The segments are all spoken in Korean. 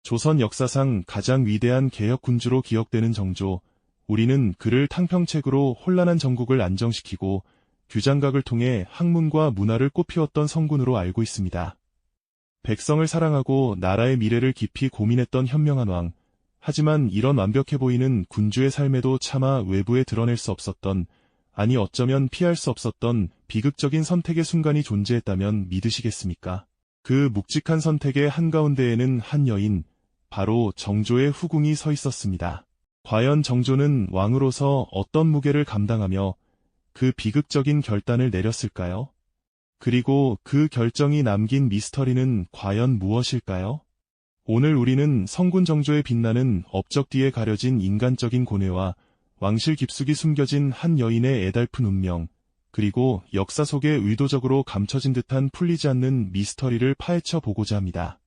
조선 역사상 가장 위대한 개혁 군주로 기억되는 정조, 우리는 그를 탕평책으로 혼란한 전국을 안정시키고 규장각을 통해 학문과 문화를 꽃피웠던 성군으로 알고 있습니다. 백성을 사랑하고 나라의 미래를 깊이 고민했던 현명한 왕, 하지만 이런 완벽해 보이는 군주의 삶에도 차마 외부에 드러낼 수 없었던, 아니 어쩌면 피할 수 없었던 비극적인 선택의 순간이 존재했다면 믿으시겠습니까? 그 묵직한 선택의 한가운데에는 한 여인, 바로 정조의 후궁이 서 있었습니다. 과연 정조는 왕으로서 어떤 무게를 감당하며 그 비극적인 결단을 내렸을까요? 그리고 그 결정이 남긴 미스터리는 과연 무엇일까요? 오늘 우리는 성군 정조에 빛나는 업적 뒤에 가려진 인간적인 고뇌와 왕실 깊숙이 숨겨진 한 여인의 애달픈 운명, 그리고 역사 속에 의도적으로 감춰진 듯한 풀리지 않는 미스터리를 파헤쳐 보고자 합니다.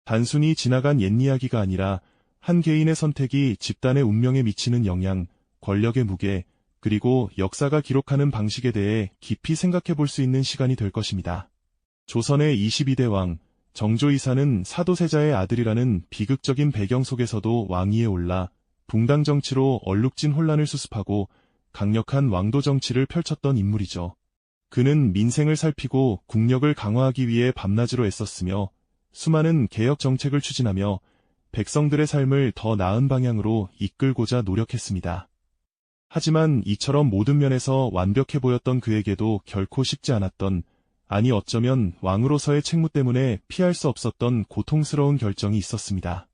단순히 지나간 옛 이야기가 아니라 한 개인의 선택이 집단의 운명에 미치는 영향, 권력의 무게, 그리고 역사가 기록하는 방식에 대해 깊이 생각해 볼 수 있는 시간이 될 것입니다. 조선의 22대 왕, 정조 이사는 사도세자의 아들이라는 비극적인 배경 속에서도 왕위에 올라 붕당 정치로 얼룩진 혼란을 수습하고 강력한 왕도 정치를 펼쳤던 인물이죠. 그는 민생을 살피고 국력을 강화하기 위해 밤낮으로 애썼으며 수많은 개혁 정책을 추진하며 백성들의 삶을 더 나은 방향으로 이끌고자 노력했습니다. 하지만 이처럼 모든 면에서 완벽해 보였던 그에게도 결코 쉽지 않았던, 아니 어쩌면 왕으로서의 책무 때문에 피할 수 없었던 고통스러운 결정이 있었습니다.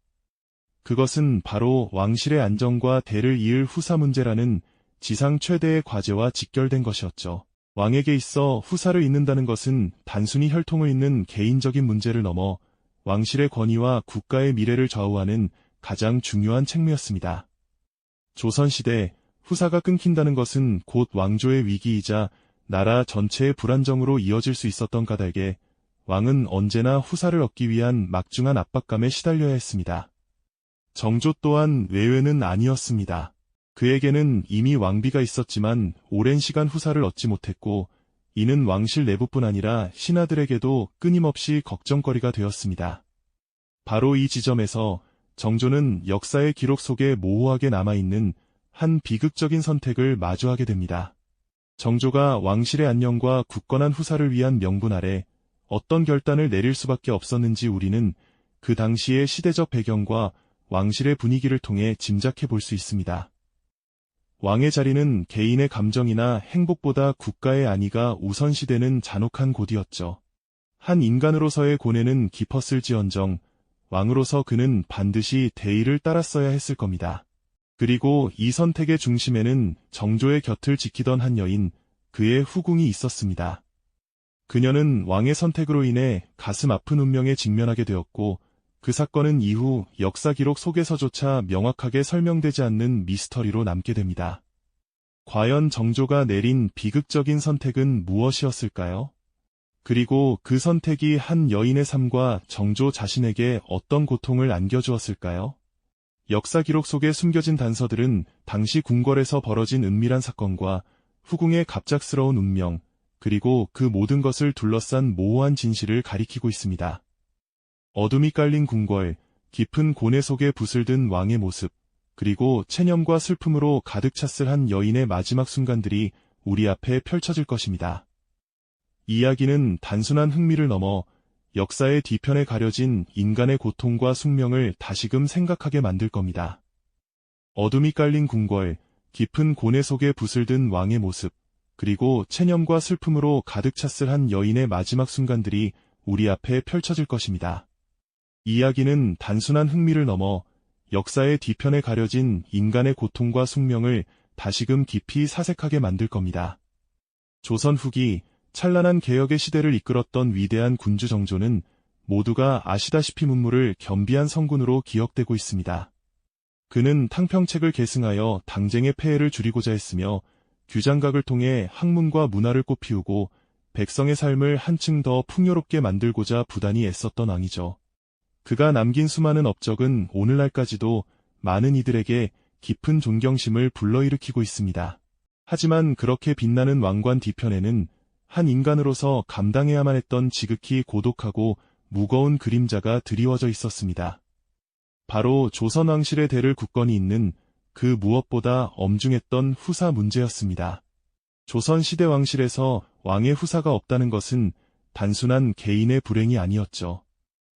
그것은 바로 왕실의 안정과 대를 이을 후사 문제라는 지상 최대의 과제와 직결된 것이었죠. 왕에게 있어 후사를 잇는다는 것은 단순히 혈통을 잇는 개인적인 문제를 넘어 왕실의 권위와 국가의 미래를 좌우하는 가장 중요한 책무였습니다. 조선시대 후사가 끊긴다는 것은 곧 왕조의 위기이자 나라 전체의 불안정으로 이어질 수 있었던 까닭에 왕은 언제나 후사를 얻기 위한 막중한 압박감에 시달려야 했습니다. 정조 또한 외외는 아니었습니다. 그에게는 이미 왕비가 있었지만 오랜 시간 후사를 얻지 못했고 이는 왕실 내부뿐 아니라 신하들에게도 끊임없이 걱정거리가 되었습니다. 바로 이 지점에서 정조는 역사의 기록 속에 모호하게 남아있는 한 비극적인 선택을 마주하게 됩니다. 정조가 왕실의 안녕과 굳건한 후사를 위한 명분 아래 어떤 결단을 내릴 수밖에 없었는지 우리는 그 당시의 시대적 배경과 왕실의 분위기를 통해 짐작해 볼 수 있습니다. 왕의 자리는 개인의 감정이나 행복보다 국가의 안위가 우선시되는 잔혹한 곳이었죠. 한 인간으로서의 고뇌는 깊었을지언정 왕으로서 그는 반드시 대의를 따랐어야 했을 겁니다. 그리고 이 선택의 중심에는 정조의 곁을 지키던 한 여인, 그의 후궁이 있었습니다. 그녀는 왕의 선택으로 인해 가슴 아픈 운명에 직면하게 되었고 그 사건은 이후 역사 기록 속에서조차 명확하게 설명되지 않는 미스터리로 남게 됩니다. 과연 정조가 내린 비극적인 선택은 무엇이었을까요? 그리고 그 선택이 한 여인의 삶과 정조 자신에게 어떤 고통을 안겨주었을까요? 역사 기록 속에 숨겨진 단서들은 당시 궁궐에서 벌어진 은밀한 사건과 후궁의 갑작스러운 운명, 그리고 그 모든 것을 둘러싼 모호한 진실을 가리키고 있습니다. 어둠이 깔린 궁궐, 깊은 고뇌 속에 붓을 든 왕의 모습, 그리고 체념과 슬픔으로 가득 찼을 한 여인의 마지막 순간들이 우리 앞에 펼쳐질 것입니다. 이야기는 단순한 흥미를 넘어 역사의 뒤편에 가려진 인간의 고통과 숙명을 다시금 생각하게 만들 겁니다. 어둠이 깔린 궁궐, 깊은 고뇌 속에 붓을 든 왕의 모습, 그리고 체념과 슬픔으로 가득 찼을 한 여인의 마지막 순간들이 우리 앞에 펼쳐질 것입니다. 이야기는 단순한 흥미를 넘어 역사의 뒤편에 가려진 인간의 고통과 숙명을 다시금 깊이 사색하게 만들 겁니다. 조선 후기 찬란한 개혁의 시대를 이끌었던 위대한 군주 정조는 모두가 아시다시피 문물을 겸비한 성군으로 기억되고 있습니다. 그는 탕평책을 계승하여 당쟁의 폐해를 줄이고자 했으며 규장각을 통해 학문과 문화를 꽃피우고 백성의 삶을 한층 더 풍요롭게 만들고자 부단히 애썼던 왕이죠. 그가 남긴 수많은 업적은 오늘날까지도 많은 이들에게 깊은 존경심을 불러일으키고 있습니다. 하지만 그렇게 빛나는 왕관 뒤편에는 한 인간으로서 감당해야만 했던 지극히 고독하고 무거운 그림자가 드리워져 있었습니다. 바로 조선 왕실의 대를 굳건히 잇는 그 무엇보다 엄중했던 후사 문제였습니다. 조선 시대 왕실에서 왕의 후사가 없다는 것은 단순한 개인의 불행이 아니었죠.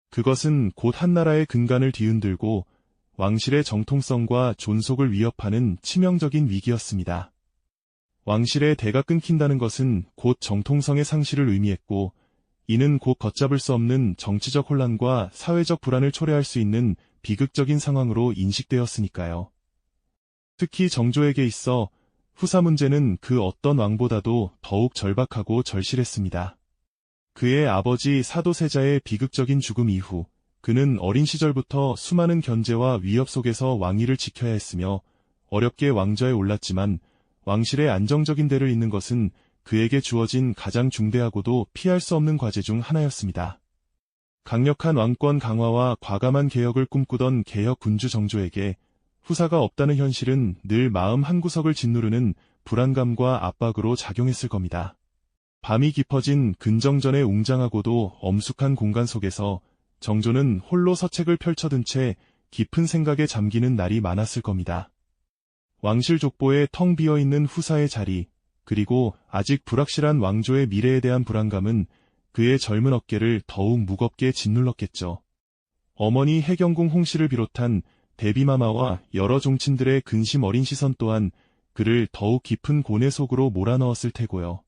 그것은 곧 한나라의 근간을 뒤흔들고 왕실의 정통성과 존속을 위협하는 치명적인 위기였습니다. 왕실의 대가 끊긴다는 것은 곧 정통성의 상실을 의미했고, 이는 곧 걷잡을 수 없는 정치적 혼란과 사회적 불안을 초래할 수 있는 비극적인 상황으로 인식되었으니까요. 특히 정조에게 있어 후사 문제는 그 어떤 왕보다도 더욱 절박하고 절실했습니다. 그의 아버지 사도세자의 비극적인 죽음 이후 그는 어린 시절부터 수많은 견제와 위협 속에서 왕위를 지켜야 했으며 어렵게 왕좌에 올랐지만 왕실의 안정적인 대를 잇는 것은 그에게 주어진 가장 중대하고도 피할 수 없는 과제 중 하나였습니다. 강력한 왕권 강화와 과감한 개혁을 꿈꾸던 개혁 군주 정조에게 후사가 없다는 현실은 늘 마음 한구석을 짓누르는 불안감과 압박으로 작용했을 겁니다. 밤이 깊어진 근정전의 웅장하고도 엄숙한 공간 속에서 정조는 홀로 서책을 펼쳐든 채 깊은 생각에 잠기는 날이 많았을 겁니다. 왕실 족보에 텅 비어있는 후사의 자리, 그리고 아직 불확실한 왕조의 미래에 대한 불안감은 그의 젊은 어깨를 더욱 무겁게 짓눌렀겠죠. 어머니 해경궁 홍씨를 비롯한 대비마마와 여러 종친들의 근심 어린 시선 또한 그를 더욱 깊은 고뇌 속으로 몰아넣었을 테고요.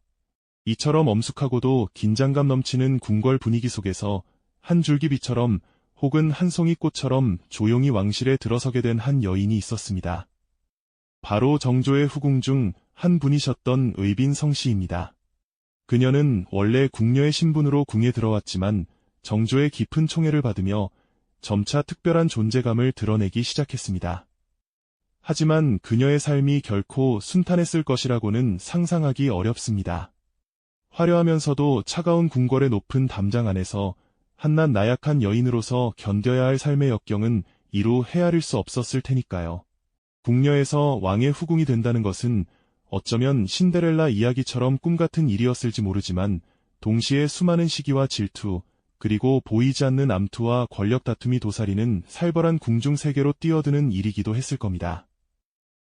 이처럼 엄숙하고도 긴장감 넘치는 궁궐 분위기 속에서 한 줄기비처럼 혹은 한 송이 꽃처럼 조용히 왕실에 들어서게 된 한 여인이 있었습니다. 바로 정조의 후궁 중 한 분이셨던 의빈성 씨입니다. 그녀는 원래 궁녀의 신분으로 궁에 들어왔지만 정조의 깊은 총애를 받으며 점차 특별한 존재감을 드러내기 시작했습니다. 하지만 그녀의 삶이 결코 순탄했을 것이라고는 상상하기 어렵습니다. 화려하면서도 차가운 궁궐의 높은 담장 안에서 한낱 나약한 여인으로서 견뎌야 할 삶의 역경은 이루 헤아릴 수 없었을 테니까요. 궁녀에서 왕의 후궁이 된다는 것은 어쩌면 신데렐라 이야기처럼 꿈같은 일이었을지 모르지만 동시에 수많은 시기와 질투, 그리고 보이지 않는 암투와 권력 다툼이 도사리는 살벌한 궁중 세계로 뛰어드는 일이기도 했을 겁니다.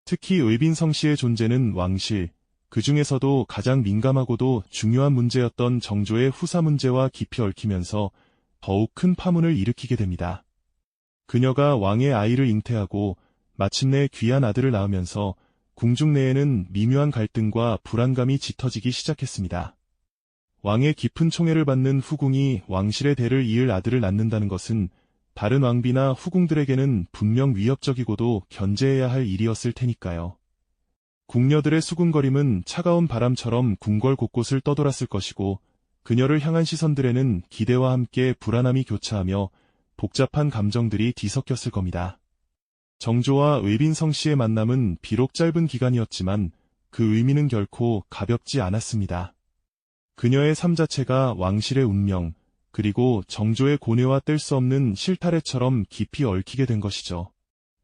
특히 의빈성 씨의 존재는 왕실, 그 중에서도 가장 민감하고도 중요한 문제였던 정조의 후사 문제와 깊이 얽히면서 더욱 큰 파문을 일으키게 됩니다. 그녀가 왕의 아이를 잉태하고 마침내 귀한 아들을 낳으면서 궁중 내에는 미묘한 갈등과 불안감이 짙어지기 시작했습니다. 왕의 깊은 총애를 받는 후궁이 왕실의 대를 이을 아들을 낳는다는 것은 다른 왕비나 후궁들에게는 분명 위협적이고도 견제해야 할 일이었을 테니까요. 궁녀들의 수군거림은 차가운 바람처럼 궁궐 곳곳을 떠돌았을 것이고 그녀를 향한 시선들에는 기대와 함께 불안함이 교차하며 복잡한 감정들이 뒤섞였을 겁니다. 정조와 의빈성 씨의 만남은 비록 짧은 기간이었지만 그 의미는 결코 가볍지 않았습니다. 그녀의 삶 자체가 왕실의 운명, 그리고 정조의 고뇌와 뗄 수 없는 실타래처럼 깊이 얽히게 된 것이죠.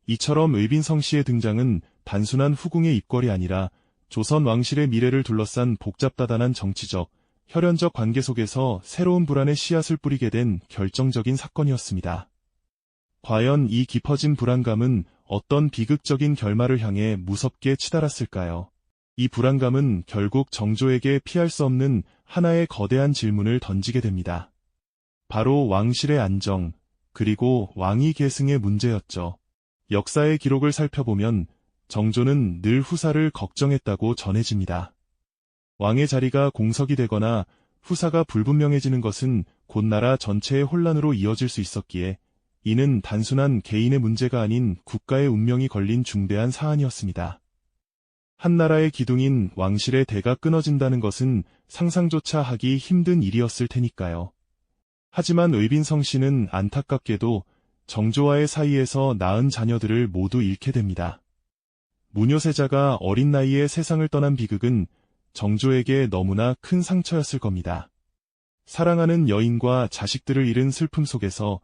이처럼 의빈성 씨의 등장은 단순한 후궁의 입궐이 아니라 조선 왕실의 미래를 둘러싼 복잡다단한 정치적, 혈연적 관계 속에서 새로운 불안의 씨앗을 뿌리게 된 결정적인 사건이었습니다. 과연 이 깊어진 불안감은 어떤 비극적인 결말을 향해 무섭게 치달았을까요? 이 불안감은 결국 정조에게 피할 수 없는 하나의 거대한 질문을 던지게 됩니다. 바로 왕실의 안정, 그리고 왕위 계승의 문제였죠. 역사의 기록을 살펴보면 정조는 늘 후사를 걱정했다고 전해집니다. 왕의 자리가 공석이 되거나 후사가 불분명해지는 것은 곧 나라 전체의 혼란으로 이어질 수 있었기에 이는 단순한 개인의 문제가 아닌 국가의 운명이 걸린 중대한 사안이었습니다. 한 나라의 기둥인 왕실의 대가 끊어진다는 것은 상상조차 하기 힘든 일이었을 테니까요. 하지만 의빈성 씨는 안타깝게도 정조와의 사이에서 낳은 자녀들을 모두 잃게 됩니다. 무뇨세자가 어린 나이에 세상을 떠난 비극은 정조에게 너무나 큰 상처였을 겁니다. 사랑하는 여인과 자식들을 잃은 슬픔 속에서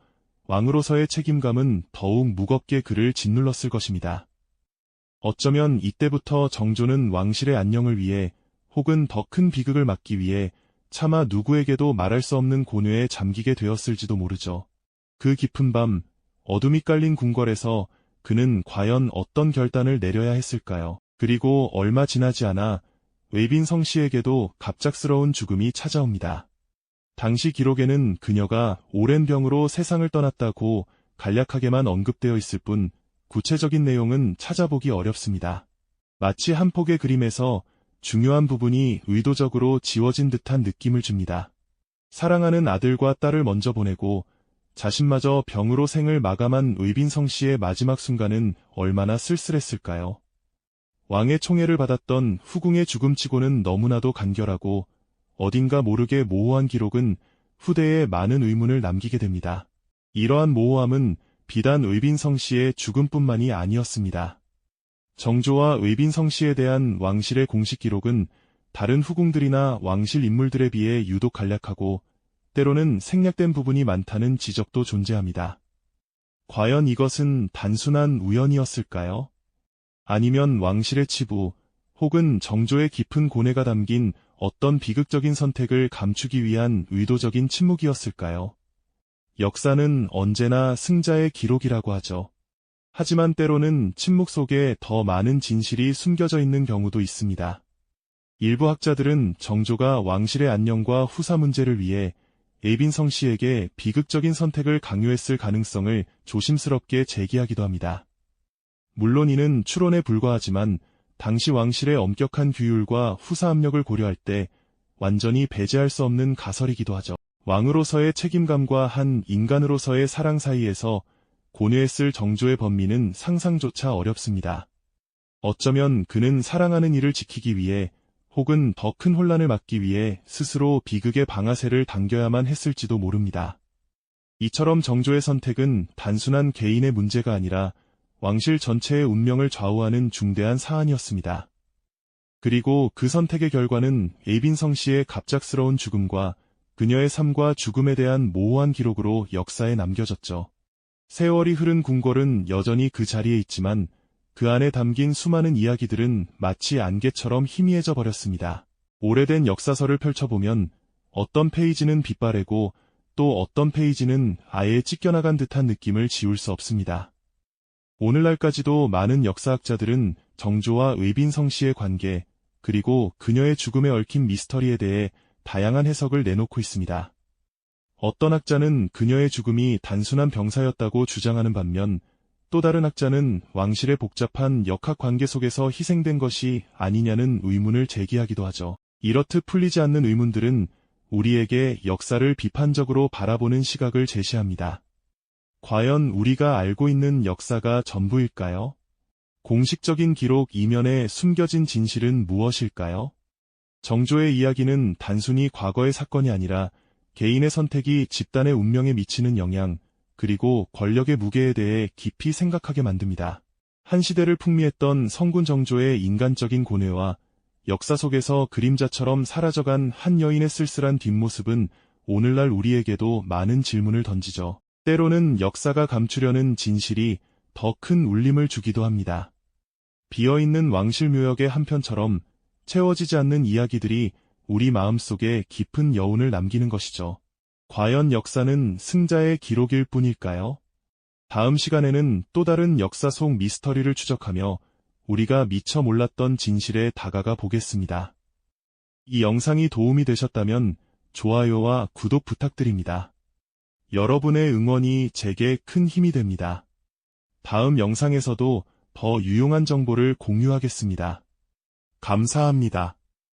왕으로서의 책임감은 더욱 무겁게 그를 짓눌렀을 것입니다. 어쩌면 이때부터 정조는 왕실의 안녕을 위해 혹은 더 큰 비극을 막기 위해 차마 누구에게도 말할 수 없는 고뇌에 잠기게 되었을지도 모르죠. 그 깊은 밤, 어둠이 깔린 궁궐에서 그는 과연 어떤 결단을 내려야 했을까요? 그리고 얼마 지나지 않아 웨이빈 성씨에게도 갑작스러운 죽음이 찾아옵니다. 당시 기록에는 그녀가 오랜 병으로 세상을 떠났다고 간략하게만 언급되어 있을 뿐 구체적인 내용은 찾아보기 어렵습니다. 마치 한 폭의 그림에서 중요한 부분이 의도적으로 지워진 듯한 느낌을 줍니다. 사랑하는 아들과 딸을 먼저 보내고 자신마저 병으로 생을 마감한 웨이빈 성씨의 마지막 순간은 얼마나 쓸쓸했을까요? 왕의 총애를 받았던 후궁의 죽음치고는 너무나도 간결하고 어딘가 모르게 모호한 기록은 후대에 많은 의문을 남기게 됩니다. 이러한 모호함은 비단 웨이빈 성씨의 죽음뿐만이 아니었습니다. 정조와 웨이빈 성씨에 대한 왕실의 공식 기록은 다른 후궁들이나 왕실 인물들에 비해 유독 간략하고 때로는 생략된 부분이 많다는 지적도 존재합니다. 과연 이것은 단순한 우연이었을까요? 아니면 왕실의 치부 혹은 정조의 깊은 고뇌가 담긴 어떤 비극적인 선택을 감추기 위한 의도적인 침묵이었을까요? 역사는 언제나 승자의 기록이라고 하죠. 하지만 때로는 침묵 속에 더 많은 진실이 숨겨져 있는 경우도 있습니다. 일부 학자들은 정조가 왕실의 안녕과 후사 문제를 위해 웨이빈 성씨에게 비극적인 선택을 강요했을 가능성을 조심스럽게 제기하기도 합니다. 물론 이는 추론에 불과하지만 당시 왕실의 엄격한 규율과 후사 압력을 고려할 때 완전히 배제할 수 없는 가설이기도 하죠. 왕으로서의 책임감과 한 인간으로서의 사랑 사이에서 고뇌했을 정조의 번민은 상상조차 어렵습니다. 어쩌면 그는 사랑하는 이를 지키기 위해 혹은 더 큰 혼란을 막기 위해 스스로 비극의 방아쇠를 당겨야만 했을지도 모릅니다. 이처럼 정조의 선택은 단순한 개인의 문제가 아니라 왕실 전체의 운명을 좌우하는 중대한 사안이었습니다. 그리고 그 선택의 결과는 웨이빈 성씨의 갑작스러운 죽음과 그녀의 삶과 죽음에 대한 모호한 기록으로 역사에 남겨졌죠. 세월이 흐른 궁궐은 여전히 그 자리에 있지만 그 안에 담긴 수많은 이야기들은 마치 안개처럼 희미해져 버렸습니다. 오래된 역사서를 펼쳐보면 어떤 페이지는 빛바래고 또 어떤 페이지는 아예 찢겨나간 듯한 느낌을 지울 수 없습니다. 오늘날까지도 많은 역사학자들은 정조와 웨이빈 성씨의 관계, 그리고 그녀의 죽음에 얽힌 미스터리에 대해 다양한 해석을 내놓고 있습니다. 어떤 학자는 그녀의 죽음이 단순한 병사였다고 주장하는 반면 또 다른 학자는 왕실의 복잡한 역학 관계 속에서 희생된 것이 아니냐는 의문을 제기하기도 하죠. 이렇듯 풀리지 않는 의문들은 우리에게 역사를 비판적으로 바라보는 시각을 제시합니다. 과연 우리가 알고 있는 역사가 전부일까요? 공식적인 기록 이면에 숨겨진 진실은 무엇일까요? 정조의 이야기는 단순히 과거의 사건이 아니라 개인의 선택이 집단의 운명에 미치는 영향, 그리고 권력의 무게에 대해 깊이 생각하게 만듭니다. 한 시대를 풍미했던 성군 정조의 인간적인 고뇌와 역사 속에서 그림자처럼 사라져간 한 여인의 쓸쓸한 뒷모습은 오늘날 우리에게도 많은 질문을 던지죠. 때로는 역사가 감추려는 진실이 더 큰 울림을 주기도 합니다. 비어있는 왕실 묘역의 한편처럼 채워지지 않는 이야기들이 우리 마음속에 깊은 여운을 남기는 것이죠. 과연 역사는 승자의 기록일 뿐일까요? 다음 시간에는 또 다른 역사 속 미스터리를 추적하며 우리가 미처 몰랐던 진실에 다가가 보겠습니다. 이 영상이 도움이 되셨다면 좋아요와 구독 부탁드립니다. 여러분의 응원이 제게 큰 힘이 됩니다. 다음 영상에서도 더 유용한 정보를 공유하겠습니다. 감사합니다.